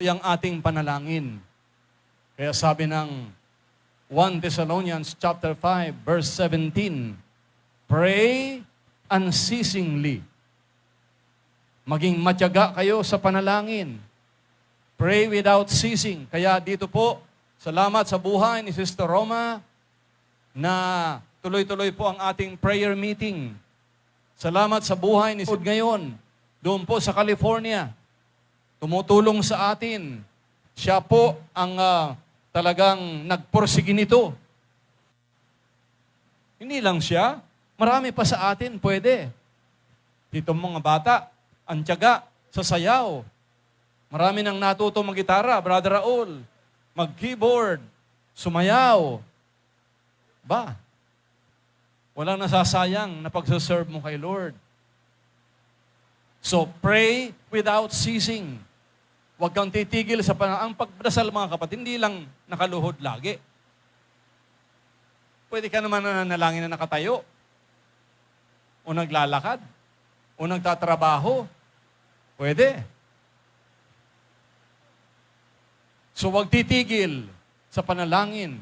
ang ating panalangin. Kaya sabi ng 1 Thessalonians chapter 5, verse 17, pray unceasingly. Maging matyaga kayo sa panalangin. Pray without ceasing. Kaya dito po, salamat sa buhay ni Sister Roma na tuloy-tuloy po ang ating prayer meeting. Salamat sa buhay ni Sister ngayon, doon po sa California. Tumutulong sa atin. Siya po ang talagang nagpursige nito. Hindi lang siya, marami pa sa atin pwede. Dito mga bata, ang tiyaga sa sayaw. Marami nang natuto mag-gitara, Brother Raul, mag-keyboard, sumayaw. Ba? Walang nasasayang na pagsaserve mo kay Lord. So, pray without ceasing. Huwag kang titigil sa ang pagdasal, mga kapatid, hindi lang nakaluhod lagi. Pwede ka naman nanalangin na nakatayo, o naglalakad, o nagtatrabaho. Pwede. So, huwag titigil sa panalangin.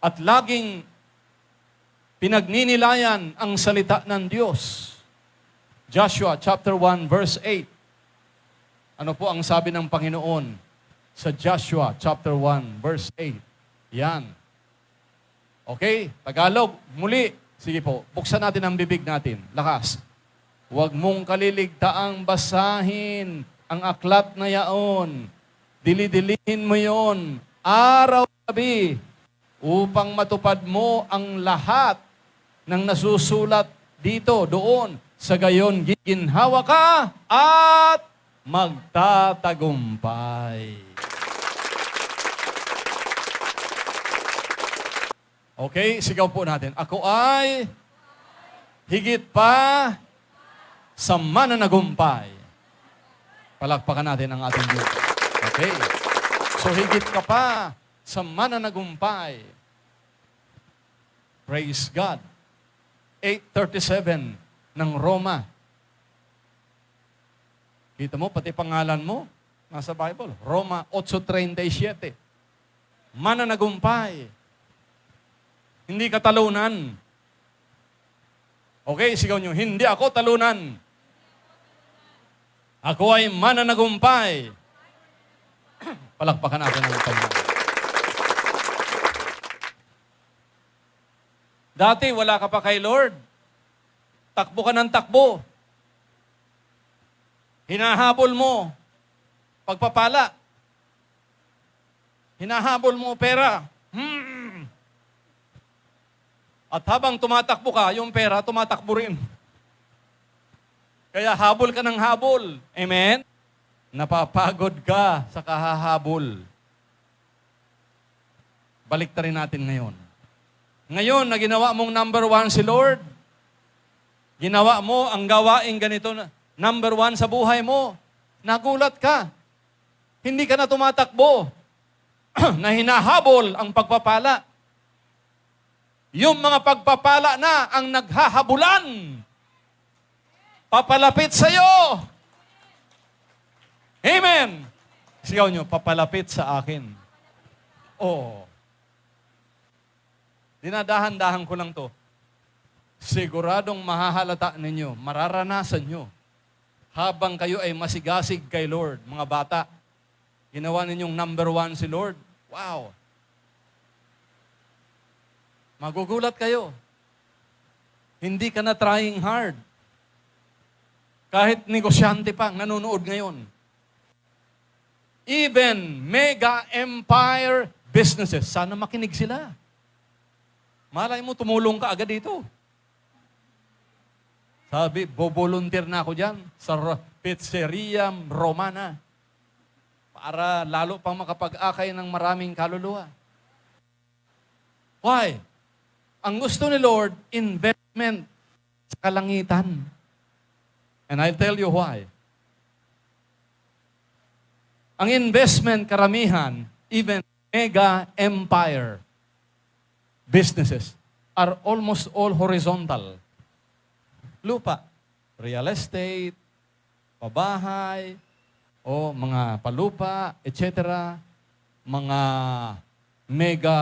At laging pinagninilayan ang salita ng Diyos. Joshua chapter 1 verse 8. Ano po ang sabi ng Panginoon sa Joshua chapter 1 verse 8? Yan. Okay, Tagalog, muli. Sige po, buksan natin ang bibig natin. Lakas. Huwag mong kaliligtaang basahin ang aklat na yaon. Dili-dilihin mo yon araw-gabi upang matupad mo ang lahat ng nasusulat dito, doon. Sa gayon, giginhawa ka at magtatagumpay. Okay, sigaw po natin. Ako ay higit pa sa mananagumpay. Palakpakan natin ang ating Diyos. Okay. So, higit ka pa sa mananagumpay. Praise God. 8:37 ng Roma. Kita mo, pati pangalan mo, nasa Bible. Roma 8:37. Mananagumpay. Hindi ka talunan. Okay, sigaw nyo, hindi ako talunan. Ako ay mananagumpay. Palakpakan natin ang Panginoon. Dati, wala ka pa kay Lord. Takbo ka ng takbo. Hinahabol mo pagpapala. Hinahabol mo pera. At habang tumatakbo ka, yung pera tumatakbo rin. Kaya habol ka ng habol. Amen? Napapagod ka sa kahahabol. Balik rin natin ngayon. Ngayon na ginawa mong number 1 si Lord, ginawa mo ang gawaing ganito na number 1 sa buhay mo, nagulat ka. Hindi ka na tumatakbo na hinahabol ang pagpapala. Yung mga pagpapala na ang naghahabulan, papalapit sa iyo. Amen! Sigaw nyo, papalapit sa akin. Oo. Dinadahan-dahan ko lang to. Siguradong mahahalata ninyo, mararanasan nyo, habang kayo ay masigasig kay Lord, mga bata, ginawa ninyong number 1 si Lord. Wow! Magugulat kayo. Hindi ka na trying hard. Kahit negosyante pang nanonood ngayon. Even mega empire businesses, sana makinig sila. Malay mo, tumulong ka agad dito. Sabi, volunteer na ako dyan sa Pizzeria Romana para lalo pang makapag-akay ng maraming kaluluwa. Why? Ang gusto ni Lord, investment sa kalangitan. And I'll tell you why. Ang investment, karamihan, even mega empire businesses are almost all horizontal. Lupa, real estate, pabahay, o mga palupa, etc., mga mega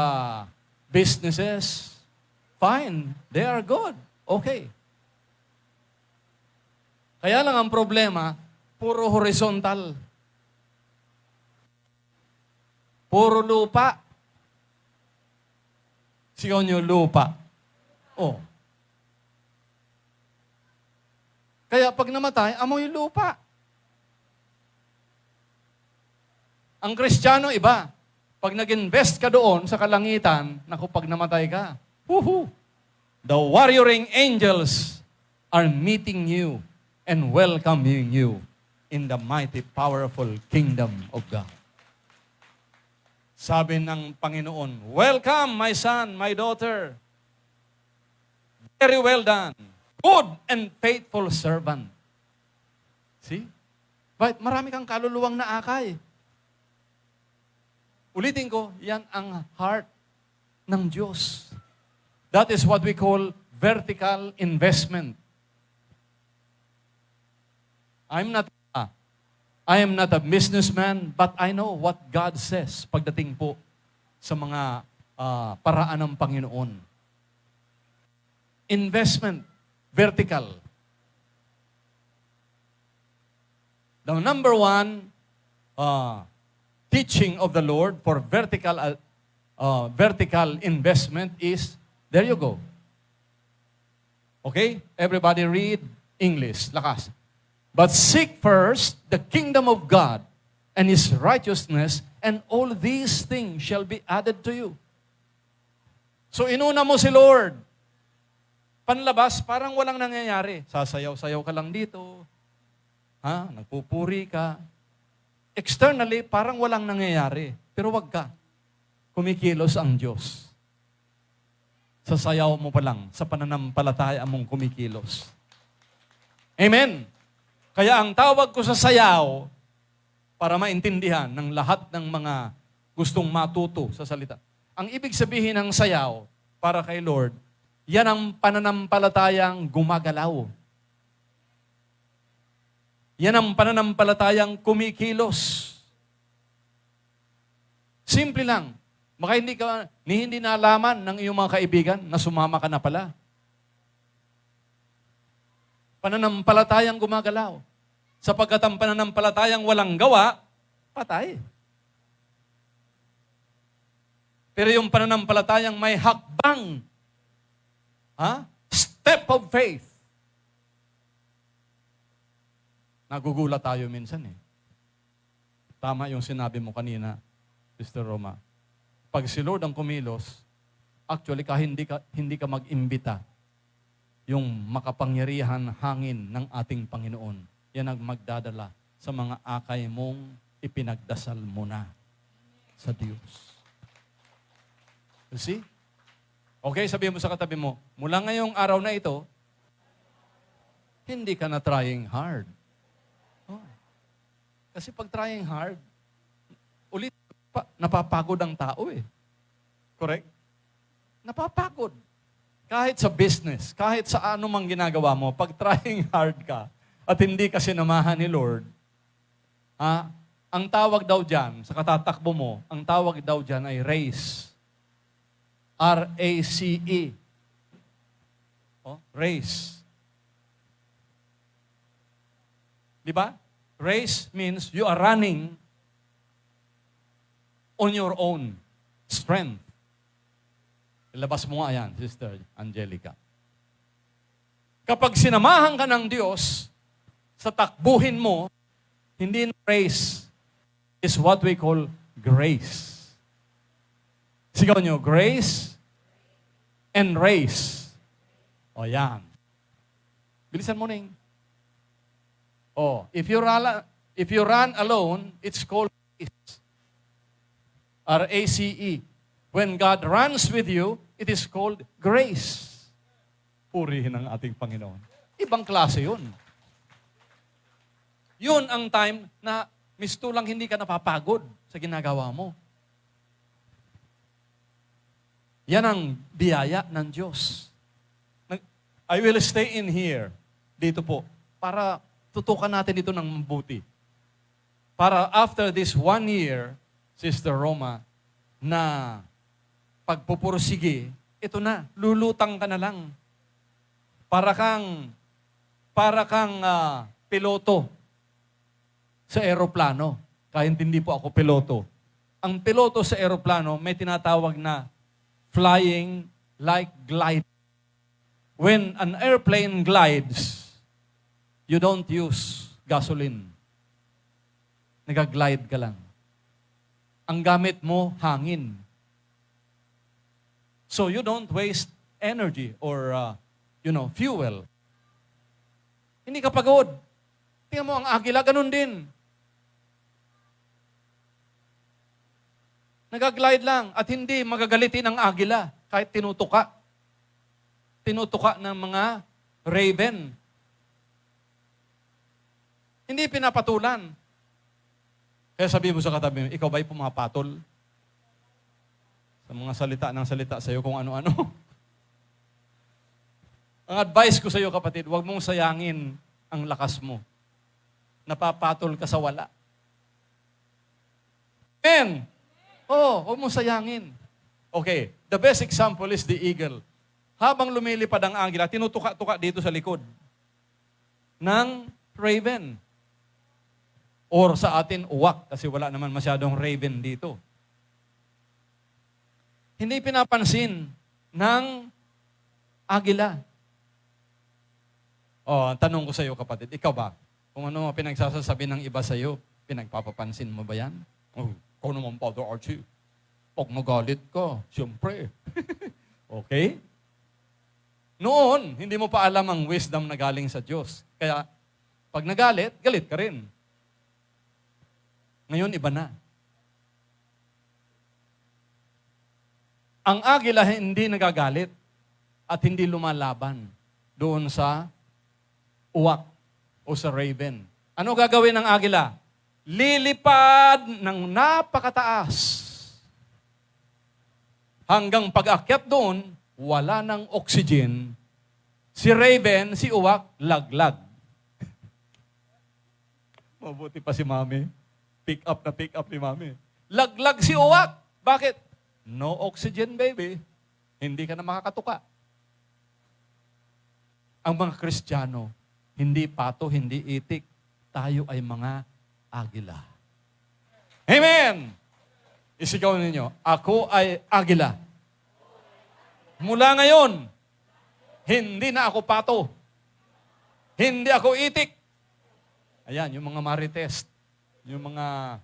businesses, fine, they are good. Okay. Kaya lang ang problema, puro horizontal. Puro lupa. Sigaw nyo, lupa. Oh. Kaya pag namatay, amoy lupa. Ang Kristiyano, iba. Pag nag-invest ka doon sa kalangitan, naku, pag namatay ka, woohoo! The warrioring angels are meeting you and welcoming you in the mighty, powerful kingdom of God. Sabi ng Panginoon, welcome, my son, my daughter. Very well done. Good and faithful servant. See? But marami kang kaluluwang naakay. Ulitin ko, yan ang heart ng Diyos. That is what we call vertical investment. I am not a businessman, but I know what God says pagdating po sa mga paraan ng Panginoon. Investment, vertical. The number one teaching of the Lord for vertical investment is, there you go. Okay? Everybody read English. Lakas. But seek first the kingdom of God and His righteousness, and all these things shall be added to you. So inuna mo si Lord. Panlabas, parang walang nangyayari. Sasayaw-sayaw ka lang dito. Nagpupuri ka. Externally, parang walang nangyayari. Pero wag ka. Kumikilos ang Diyos. Sa sayaw mo pa lang, sa pananampalataya mong kumikilos. Amen. Kaya ang tawag ko sa sayaw, para maintindihan ng lahat ng mga gustong matuto sa salita. Ang ibig sabihin ng sayaw, para kay Lord, yan ang pananampalatayang gumagalaw. Yan ang pananampalatayang kumikilos. Simple lang. Baka hindi nalaman ng iyong mga kaibigan na sumama ka na pala. Pananampalatayang gumagalaw. Sapagkat ang pananampalatayang walang gawa, patay. Pero yung pananampalatayang may hakbang, step of faith. Nagugulat tayo minsan eh. Tama yung sinabi mo kanina, Sister Roma. Pag si Lord ang kumilos, actually hindi ka mag-imbita yung makapangyarihan hangin ng ating Panginoon. Yan ang magdadala sa mga akay mong ipinagdasal mo na sa Diyos. You see? Okay, sabihin mo sa katabi mo, mula ngayong araw na ito, hindi ka na trying hard. Kasi pag trying hard, ulit, napapagod ang tao eh. Correct? Napapagod. Kahit sa business, kahit sa anumang ginagawa mo, pag trying hard ka at hindi ka sinamahan ni Lord, ang tawag daw dyan, sa katatakbo mo, ang tawag daw dyan ay race. R-A-C-E. Race. Di ba? Race means you are running on your own strength. Ilabas mo nga yan, Sister Angelica. Kapag sinamahan ka ng Diyos sa takbuhin mo, hindi na race, is what we call grace. Sigaw nyo, grace and race. O yan. Bilisan mo na if you run alone, it's called race. R-A-C-E. When God runs with you, it is called grace. Purihin ang ating Panginoon. Ibang klase yun. Yun ang time na mistulang hindi ka napapagod sa ginagawa mo. Yan ang biyaya ng Diyos. I will stay in here, dito po, para tutukan natin ito ng mabuti. Para after this 1 year, Sister Roma, na pagpupursige, ito na, lulutang ka na lang. Para kang piloto sa eroplano. Kahit hindi po ako piloto. Ang piloto sa eroplano may tinatawag na flying like glide. When an airplane glides, you don't use gasoline. Nag-glide ka lang. Ang gamit mo, hangin. So you don't waste energy or, fuel. Hindi ka pagod. Tingnan mo, ang agila, ganun din. Nag-glide lang at hindi magagalitin ang agila kahit tinutuka. Tinutuka ng mga raven. Hindi pinapatulan. Kaya sabi mo sa katabi mo, ikaw ba'y pumapatol? Sa mga salita sa iyo kung ano-ano. Ang advice ko sa iyo, kapatid, huwag mong sayangin ang lakas mo. Napapatol ka sa wala. Amen! Huwag mong sayangin. Okay, the best example is the eagle. Habang lumilipad ang agila, tinutuka-tuka dito sa likod ng raven. Or sa atin, uwak, kasi wala naman masyadong raven dito. Hindi pinapansin ng agila. Tanong ko sa iyo, kapatid, ikaw ba? Kung ano pinagsasasabi ng iba sa iyo, pinagpapapansin mo ba yan? Ikaw naman, Father Archie. Pag magalit ka, siyempre. Okay? Noon, hindi mo pa alam ang wisdom na galing sa Diyos. Kaya, pag nagalit, galit ka rin. Ngayon, iba na. Ang agila hindi nagagalit at hindi lumalaban doon sa uwak o sa raven. Ano gagawin ng agila? Lilipad ng napakataas. Hanggang pag-akyat doon, wala ng oxygen. Si raven, si uwak, laglag. Mabuti pa si Mami. Pick up ni Mami. Laglag si uwak. Bakit? No oxygen, baby. Hindi ka na makakatuka. Ang mga Kristiyano, hindi pato, hindi itik. Tayo ay mga agila. Amen! Isigaw ninyo, ako ay agila. Mula ngayon, hindi na ako pato. Hindi ako itik. Ayan, yung mga marites. Yung mga,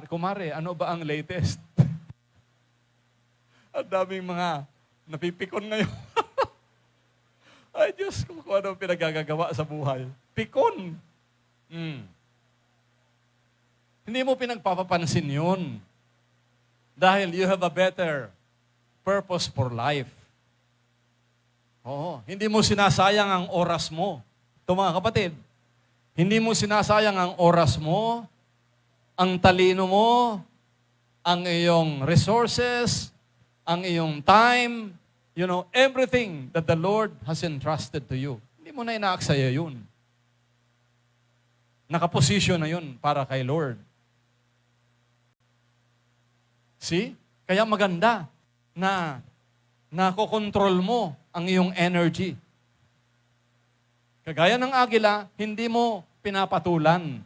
kumare, ano ba ang latest? Ang daming mga napipikon ngayon. Ay, Diyos, kung ano pinagagagawa sa buhay. Pikon. Hindi mo pinagpapapansin yun. Dahil you have a better purpose for life. Hindi mo sinasayang ang oras mo. Ito mga kapatid, hindi mo sinasayang ang oras mo, ang talino mo, ang iyong resources, ang iyong time, everything that the Lord has entrusted to you. Hindi mo na inaaksaya yun. Nakaposisyon na yun para kay Lord. See? Kaya maganda na nakokontrol mo ang iyong energy. Kagaya ng agila, hindi mo pinapatulan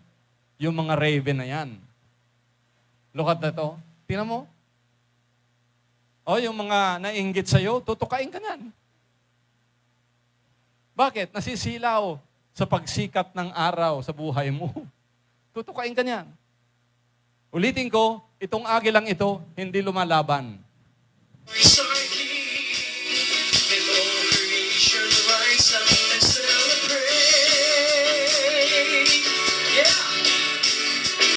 yung mga raven na yan. Look at that, Tingnan mo. Yung mga nainggit sa'yo, tutukain ka yan. Bakit? Nasisilaw sa pagsikat ng araw sa buhay mo. Tutukain ka yan. Ulitin ko, itong agilang ito, hindi lumalaban.